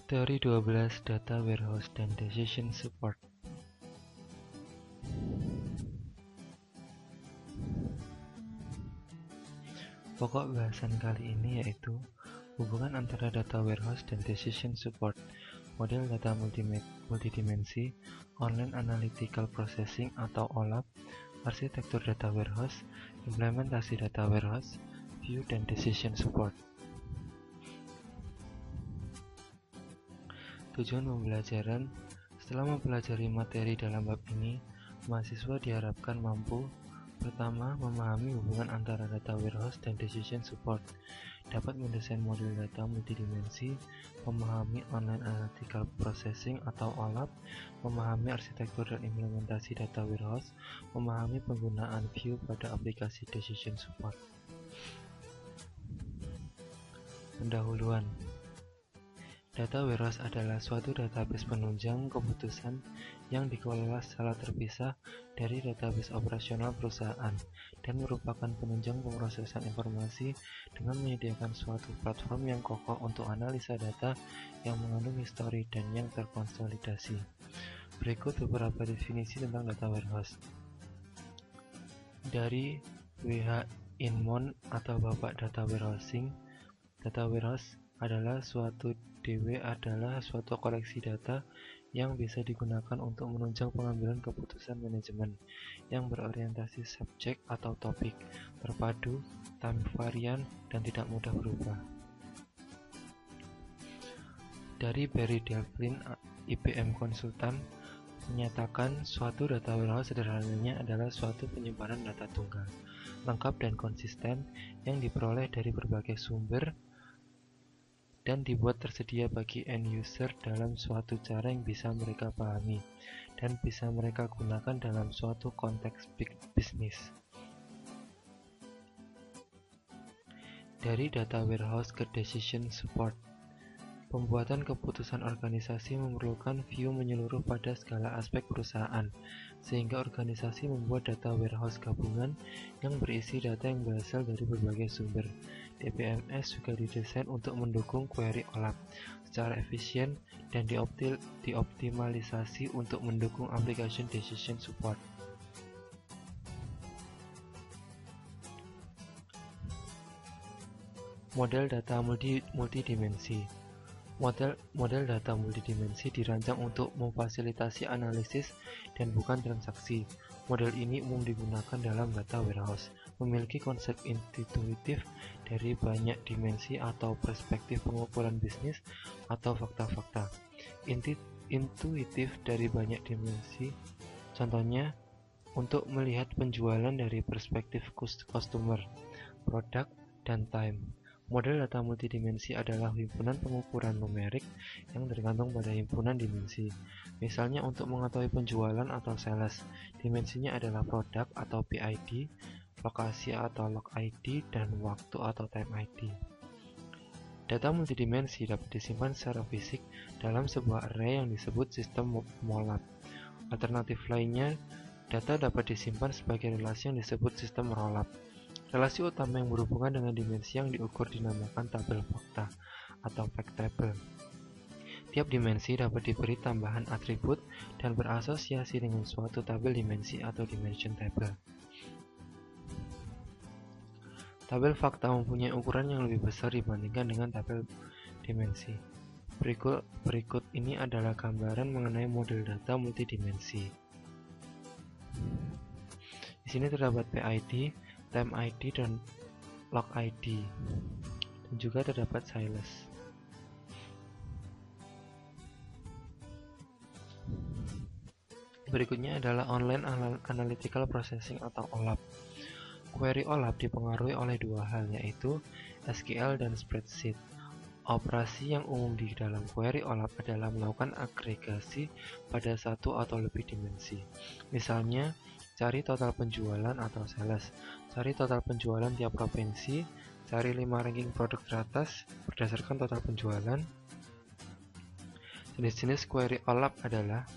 Teori 12 Data Warehouse dan Decision Support. Pokok bahasan kali ini yaitu hubungan antara data warehouse dan decision support, model data multidimensi, online analytical processing atau OLAP, arsitektur data warehouse, implementasi data warehouse, view dan decision support. Tujuan pembelajaran: setelah mempelajari materi dalam bab ini, mahasiswa diharapkan mampu: pertama, memahami hubungan antara data warehouse dan decision support, dapat mendesain model data multidimensi, memahami online analytical processing atau OLAP, memahami arsitektur dan implementasi data warehouse, memahami penggunaan view pada aplikasi decision support. Pendahuluan. Data warehouse adalah suatu database penunjang keputusan yang dikelola secara terpisah dari database operasional perusahaan dan merupakan penunjang pemrosesan informasi dengan menyediakan suatu platform yang kokoh untuk analisa data yang mengandung histori dan yang terkonsolidasi. Berikut beberapa definisi tentang data warehouse. Dari W.H. Inmon atau Bapak Data Warehousing, data warehouse adalah suatu koleksi data yang bisa digunakan untuk menunjang pengambilan keputusan manajemen yang berorientasi subjek atau topik, terpadu, time varian, dan tidak mudah berubah. Dari Barry Delplin, IBM Konsultan, menyatakan suatu data warehouse sederhananya adalah suatu penyimpanan data tunggal, lengkap dan konsisten yang diperoleh dari berbagai sumber dan dibuat tersedia bagi end user dalam suatu cara yang bisa mereka pahami dan bisa mereka gunakan dalam suatu konteks bisnis. Dari data warehouse ke decision support. Pembuatan keputusan organisasi memerlukan view menyeluruh pada segala aspek perusahaan, sehingga organisasi membuat data warehouse gabungan yang berisi data yang berasal dari berbagai sumber. DBMS juga didesain untuk mendukung query OLAP secara efisien dan dioptimalisasi untuk mendukung application decision support. Model data multidimensi. Model data multidimensi dirancang untuk memfasilitasi analisis dan bukan transaksi. Model ini umum digunakan dalam data warehouse, memiliki konsep intuitif dari banyak dimensi atau perspektif pengukuran bisnis atau fakta-fakta. Intuitif dari banyak dimensi, contohnya untuk melihat penjualan dari perspektif customer, produk, dan time. Model data multidimensi adalah himpunan pengukuran numerik yang tergantung pada himpunan dimensi. Misalnya untuk mengetahui penjualan atau sales, dimensinya adalah produk atau PID, lokasi atau log ID, dan waktu atau time ID. Data multidimensi dapat disimpan secara fisik dalam sebuah array yang disebut sistem MOLAP. Alternatif lainnya, data dapat disimpan sebagai relasi yang disebut sistem ROLAP. Relasi utama yang berhubungan dengan dimensi yang diukur dinamakan tabel fakta atau fact table. Tiap dimensi dapat diberi tambahan atribut dan berasosiasi dengan suatu tabel dimensi atau dimension table. Tabel fakta mempunyai ukuran yang lebih besar dibandingkan dengan tabel dimensi. Berikut ini adalah gambaran mengenai model data multidimensi. Di sini terdapat PID, time ID, dan log ID, dan juga terdapat sales. Berikutnya adalah online analytical processing atau OLAP. Query OLAP dipengaruhi oleh dua hal, yaitu SQL dan spreadsheet. Operasi yang umum di dalam query OLAP adalah melakukan agregasi pada satu atau lebih dimensi. Misalnya, cari total penjualan atau sales, cari total penjualan tiap provinsi, cari 5 ranking produk teratas berdasarkan total penjualan. Jenis-jenis query OLAP adalah: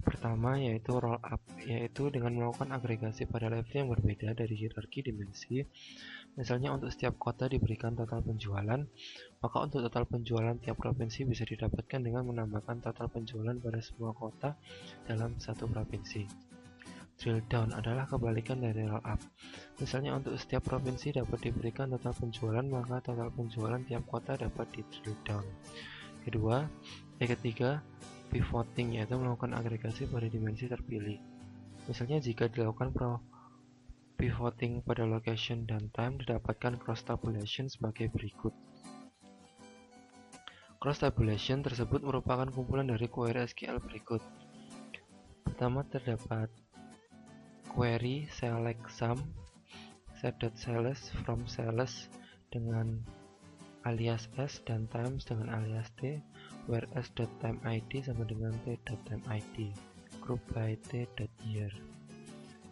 pertama, pertama yaitu roll up, yaitu dengan melakukan agregasi pada level yang berbeda dari hierarki dimensi. Misalnya untuk setiap kota diberikan total penjualan, maka untuk total penjualan tiap provinsi bisa didapatkan dengan menambahkan total penjualan pada semua kota dalam satu provinsi. Drill down adalah kebalikan dari roll up. Misalnya untuk setiap provinsi dapat diberikan total penjualan, maka total penjualan tiap kota dapat di drill down. Ketiga, pivoting, yaitu melakukan agregasi pada dimensi terpilih. Misalnya jika dilakukan pivoting pada location dan time, didapatkan cross tabulation sebagai berikut. Cross tabulation tersebut merupakan kumpulan dari query SQL berikut. Pertama terdapat query select sum set.sales from sales dengan alias s dan times dengan alias t, where s.timeid sama dengan t.timeid, group by t.year,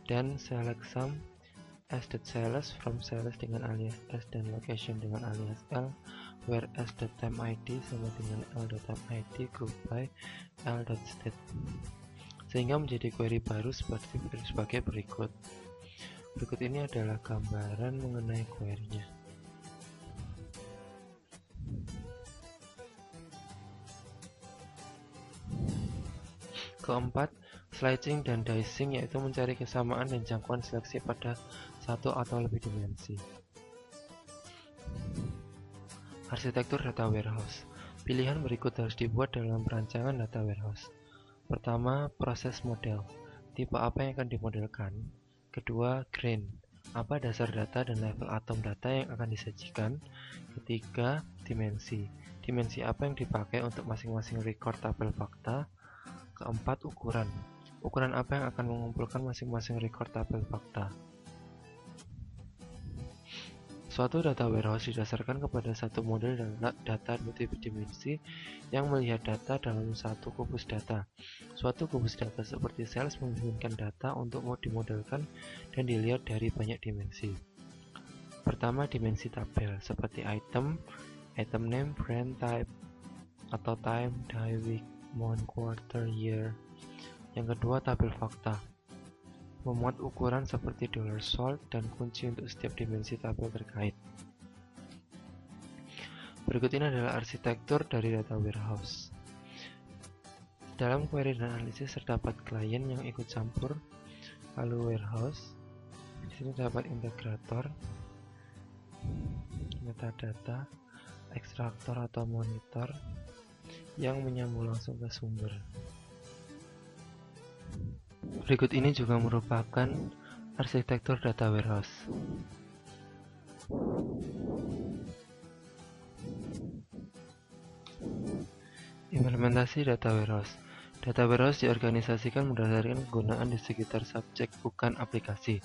dan select sum s.sales from sales dengan alias s dan location dengan alias l, where s.timeid sama dengan l.timeid, group by l.state, sehingga menjadi query baru sebagai berikut. Berikut ini adalah gambaran mengenai query-nya. Keempat, slicing dan dicing, yaitu mencari kesamaan dan jangkauan seleksi pada satu atau lebih dimensi. Arsitektur data warehouse. Pilihan berikut harus dibuat dalam perancangan data warehouse. Pertama, proses model. Tipe apa yang akan dimodelkan? Kedua, grain. Apa dasar data dan level atom data yang akan disajikan? Ketiga, dimensi. Dimensi apa yang dipakai untuk masing-masing record tabel fakta? Keempat, ukuran. Ukuran apa yang akan mengumpulkan masing-masing record tabel fakta? Suatu data warehouse didasarkan kepada satu model data multidimensi yang melihat data dalam satu kubus data. Suatu kubus data seperti sales memungkinkan data untuk dimodelkan dan dilihat dari banyak dimensi. Pertama, dimensi tabel seperti item name, brand, type, atau time, day, week, month, quarter, year. Yang kedua, tabel fakta. Memuat ukuran seperti $sold dan kunci untuk setiap dimensi tabel terkait. Berikut ini adalah arsitektur dari data warehouse. Dalam query dan analisis terdapat klien yang ikut campur, lalu warehouse. Di sini terdapat integrator, metadata, ekstraktor atau monitor yang menyambung langsung ke sumber. Berikut ini juga merupakan arsitektur data warehouse. Implementasi data warehouse. Data warehouse diorganisasikan berdasarkan penggunaan di sekitar subjek, bukan aplikasi.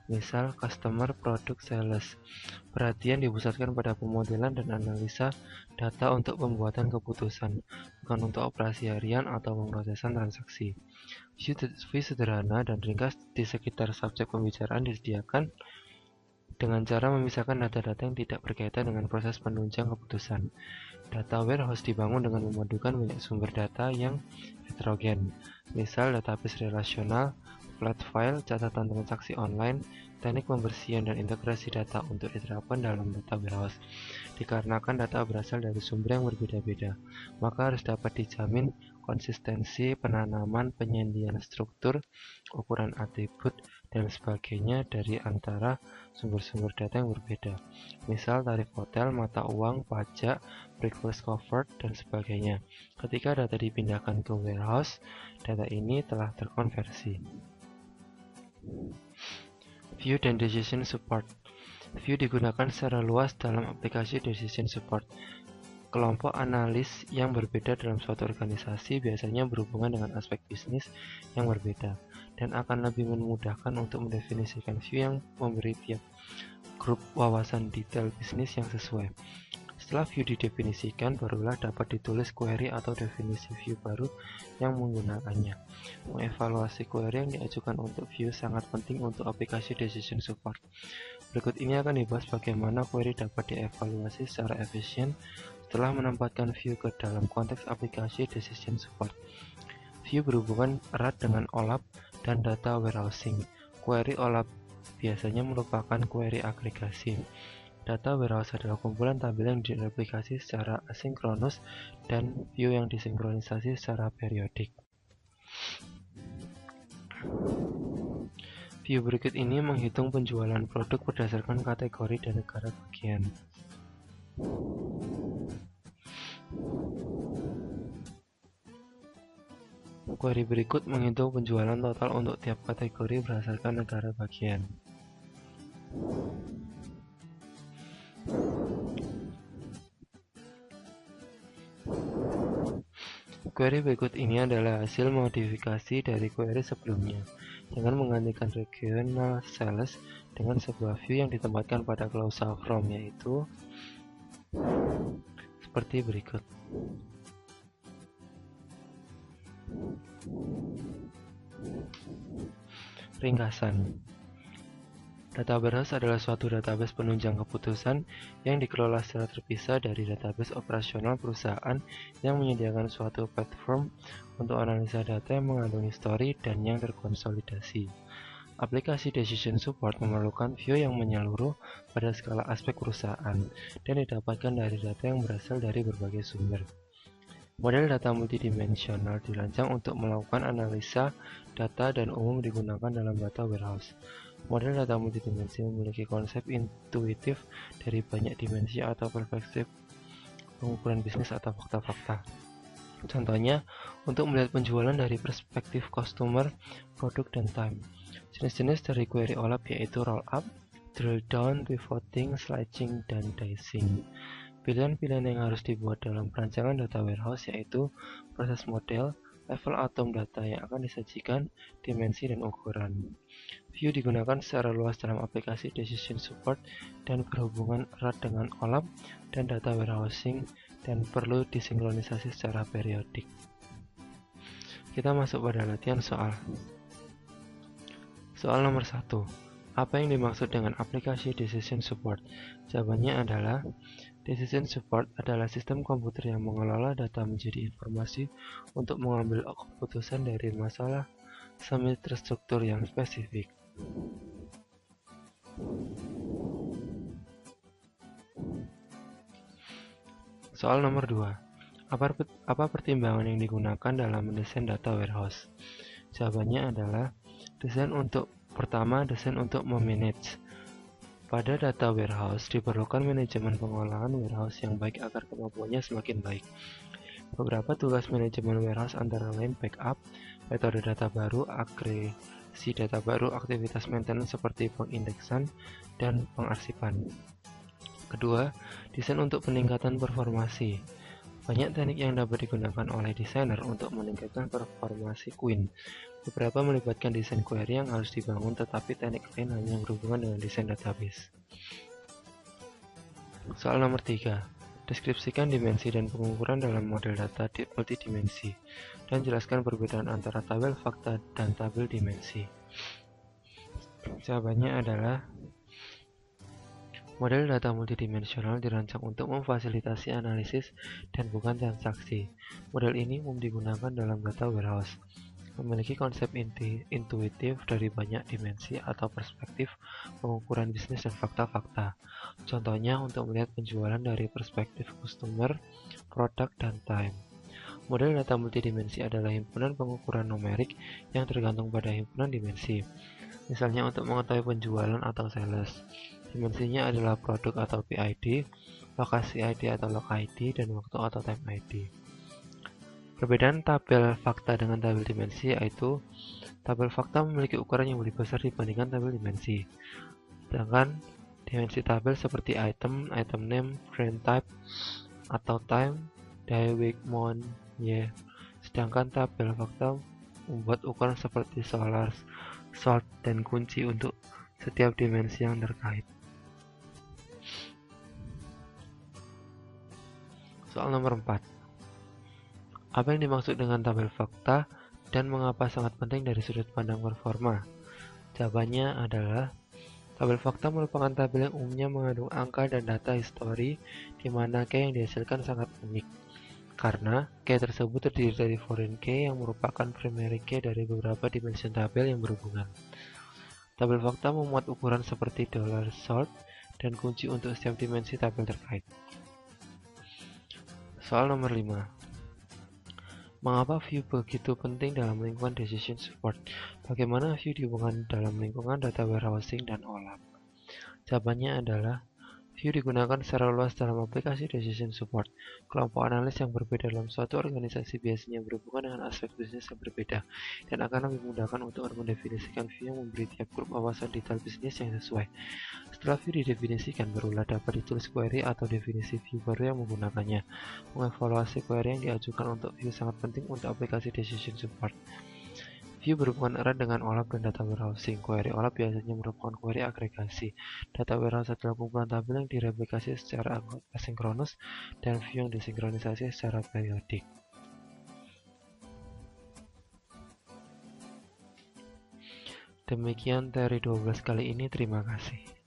Misal, customer, produk, sales. Perhatian dipusatkan pada pemodelan dan analisa data untuk pembuatan keputusan, bukan untuk operasi harian atau pemrosesan transaksi. View sederhana dan ringkas di sekitar subjek pembicaraan disediakan dengan cara memisahkan data-data yang tidak berkaitan dengan proses penunjang keputusan. Data warehouse dibangun dengan memadukan banyak sumber data yang heterogen, misal database relasional, flat file, catatan transaksi online, teknik pembersihan dan integrasi data untuk diterapkan dalam data warehouse. Dikarenakan data berasal dari sumber yang berbeda-beda, maka harus dapat dijamin konsistensi penanaman, penyandian struktur, ukuran atribut, dan sebagainya dari antara sumber-sumber data yang berbeda. Misal tarif hotel, mata uang, pajak, breakfast covered, dan sebagainya. Ketika data dipindahkan ke warehouse, data ini telah terkonversi. View dan Decision Support. View digunakan secara luas dalam aplikasi Decision Support. Kelompok analis yang berbeda dalam suatu organisasi biasanya berhubungan dengan aspek bisnis yang berbeda, dan akan lebih memudahkan untuk mendefinisikan view yang memberi tiap grup wawasan detail bisnis yang sesuai. Setelah view didefinisikan, barulah dapat ditulis query atau definisi view baru yang menggunakannya. Mengevaluasi query yang diajukan untuk view sangat penting untuk aplikasi Decision Support. Berikut ini akan dibahas bagaimana query dapat dievaluasi secara efisien setelah menempatkan view ke dalam konteks aplikasi Decision Support. View berhubungan erat dengan OLAP dan data warehousing. Query OLAP biasanya merupakan query agregasi. Data warehouse adalah kumpulan tabel yang direplikasi secara asinkronus dan view yang disinkronisasi secara periodik. View berikut ini menghitung penjualan produk berdasarkan kategori dan negara bagian. Query berikut menghitung penjualan total untuk tiap kategori berdasarkan negara bagian. Query berikut ini adalah hasil modifikasi dari query sebelumnya, dengan menggantikan regional sales dengan sebuah view yang ditempatkan pada klausa from, yaitu seperti berikut. Ringkasan. Data warehouse adalah suatu database penunjang keputusan yang dikelola secara terpisah dari database operasional perusahaan yang menyediakan suatu platform untuk analisa data yang mengandung histori dan yang terkonsolidasi. Aplikasi Decision Support memerlukan view yang menyeluruh pada skala aspek perusahaan dan didapatkan dari data yang berasal dari berbagai sumber. Model data multidimensional dirancang untuk melakukan analisa data dan umum digunakan dalam data warehouse. Model data multidimensi memiliki konsep intuitif dari banyak dimensi atau perspektif pengukuran bisnis atau fakta-fakta. Contohnya, untuk melihat penjualan dari perspektif customer, produk, dan time. Jenis-jenis dari query OLAP yaitu roll up, drill down, pivoting, slicing, dan dicing. Pilihan-pilihan yang harus dibuat dalam perancangan data warehouse yaitu proses model, level atom data yang akan disajikan, dimensi, dan ukuran. View digunakan secara luas dalam aplikasi Decision Support dan berhubungan erat dengan OLAP dan data warehousing dan perlu disinkronisasi secara periodik. Kita masuk pada latihan soal. Soal nomor 1. Apa yang dimaksud dengan aplikasi Decision Support? Jawabannya adalah Decision Support adalah sistem komputer yang mengelola data menjadi informasi untuk mengambil keputusan dari masalah semi terstruktur yang spesifik. Soal nomor 2. Apa pertimbangan yang digunakan dalam mendesain data warehouse? Jawabannya adalah desain untuk memanage. Pada data warehouse diperlukan manajemen pengolahan warehouse yang baik agar kemampuannya semakin baik. Beberapa tugas manajemen warehouse antara lain backup, metode data baru, agresi data baru, aktivitas maintenance seperti pengindeksan, dan pengarsipan. Kedua, desain untuk peningkatan performasi. Banyak teknik yang dapat digunakan oleh desainer untuk meningkatkan performasi query. Beberapa melibatkan desain query yang harus dibangun, tetapi teknik lain hanya berhubungan dengan desain database. Soal nomor 3. Deskripsikan dimensi dan pengukuran dalam model data multidimensi, dan jelaskan perbedaan antara tabel fakta dan tabel dimensi. Jawabannya adalah model data multidimensional dirancang untuk memfasilitasi analisis dan bukan transaksi. Model ini umum digunakan dalam data warehouse. Memiliki konsep intuitif dari banyak dimensi atau perspektif pengukuran bisnis dan fakta-fakta. Contohnya untuk melihat penjualan dari perspektif customer, produk, dan time. Model data multidimensi adalah himpunan pengukuran numerik yang tergantung pada himpunan dimensi. Misalnya untuk mengetahui penjualan atau sales. Dimensinya adalah produk atau PID, lokasi ID atau log ID, dan waktu atau time ID. Perbedaan tabel fakta dengan tabel dimensi yaitu tabel fakta memiliki ukuran yang lebih besar dibandingkan tabel dimensi. Sedangkan dimensi tabel seperti item name, brand type, atau time, day, week, month, year. Sedangkan tabel fakta membuat ukuran seperti solar, sort, dan kunci untuk setiap dimensi yang terkait. Soal nomor 4. Apa yang dimaksud dengan tabel fakta dan mengapa sangat penting dari sudut pandang performa? Jawabannya adalah tabel fakta merupakan tabel yang umumnya mengandung angka dan data histori di mana key yang dihasilkan sangat unik. karena key tersebut terdiri dari foreign key yang merupakan primary key dari beberapa dimension tabel yang berhubungan. Tabel fakta memuat ukuran seperti $sort dan kunci untuk setiap dimensi tabel terkait. Soal nomor 5. Mengapa view begitu penting dalam lingkungan decision support? Bagaimana view dihubungkan dalam lingkungan data warehousing dan OLAP? Jawabannya adalah view digunakan secara luas dalam aplikasi decision support. Kelompok analis yang berbeda dalam suatu organisasi biasanya berhubungan dengan aspek bisnis yang berbeda, dan akan lebih memudahkan untuk mendefinisikan view yang memberi tiap grup wawasan detail bisnis yang sesuai. Setelah view didefinisikan, barulah dapat ditulis query atau definisi view baru yang menggunakannya. Mengevaluasi query yang diajukan untuk view sangat penting untuk aplikasi decision support. View berhubungan erat dengan OLAP dan data warehousing. Query OLAP biasanya merupakan query agregasi. Data warehouse adalah kumpulan tabel yang direplikasi secara asinkronus, dan view yang disinkronisasi secara periodik. Demikian teori 12 kali ini, terima kasih.